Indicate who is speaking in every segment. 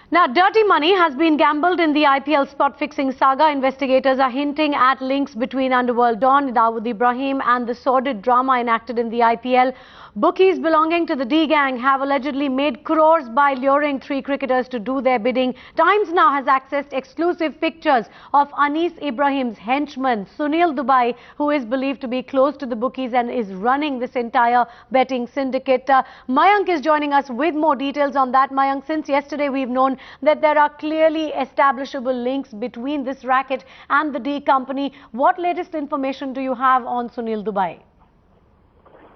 Speaker 1: Now, dirty money has been gambled in the IPL spot-fixing saga. Investigators are hinting at links between underworld don Dawood Ibrahim and the sordid drama enacted in the IPL. Bookies belonging to the D-gang have allegedly made crores by luring 3 cricketers to do their bidding. Times now has accessed exclusive pictures of Anis Ibrahim's henchman, Sunil Dubai, who is believed to be close to the bookies and is running this entire betting syndicate. Mayank is joining us with more details on that. Mayank, since yesterday we've known that there are clearly establishable links between this racket and the D company. What latest information do you have on Sunil Dubai?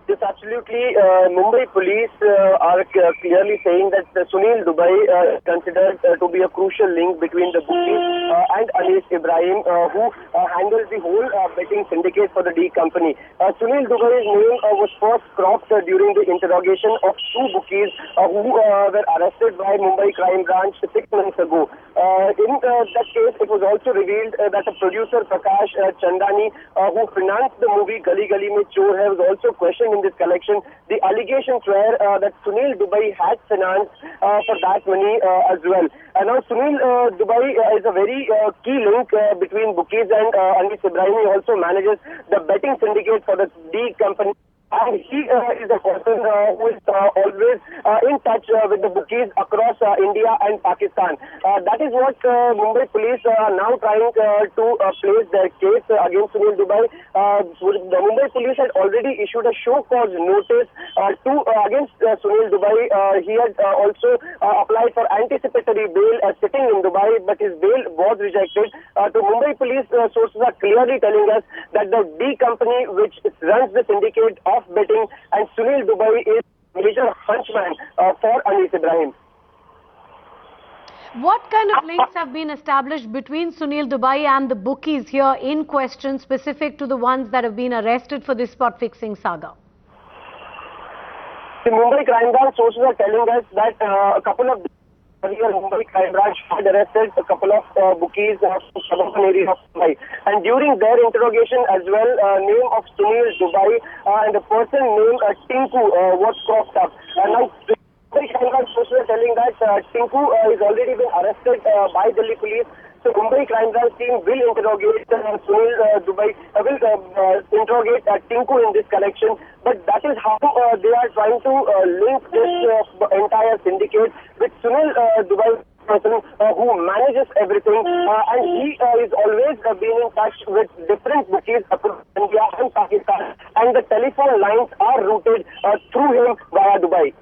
Speaker 2: Yes, absolutely. Mumbai police are clearly saying that Sunil Dubai is considered to be a crucial link between the bookies and Anis Ibrahim, who handles the whole betting syndicate for the D company. Sunil Dubai's name was first cropped during the interrogation of 2 bookies who were arrested by Mumbai Crime Branch 6 months ago. In that case, it was also revealed that the producer Prakash Chandani, who financed the movie Gali Gali Mein Chor Hai, was also questioned in this collection. The allegations were that Sunil Dubai had financed for that money as well. And now Sunil Dubai is a very key link between bookies and Anis Ibrahim. He also manages the betting syndicate for the D company. And he is a person who is always in touch with the bookies across India and Pakistan. That is what Mumbai police are now trying to place their case against Sunil Dubai. The Mumbai police had already issued a show cause notice against Sunil Dubai. He had also applied for anticipatory bail sitting in Dubai, but his bail was rejected. The Mumbai police sources are clearly telling us that the D company, which runs the syndicate of betting, and Sunil Dubai is major hunchman for Anis Ibrahim.
Speaker 1: What kind of links have been established between Sunil Dubai and the bookies here in question, specific to the ones that have been arrested for this spot-fixing saga?
Speaker 2: The Mumbai Crime Branch sources are telling us that a couple of earlier Mumbai Crime Branch had arrested a couple of bookies from suburban area of Mumbai. And during their interrogation as well, name of Sunil Dubai and the person named Tinku was cropped up. And now Mumbai Crime Branch sources are telling that Tinku is already been arrested by Delhi police. So Mumbai Crime Branch team will interrogate Sunil Dubai, will interrogate Tinku in this collection. But that is how they are trying to link this entire syndicate with Sunil Dubai, person who manages everything, and he is always been in touch with different bookies across India and Pakistan, and the telephone lines are routed through him via Dubai.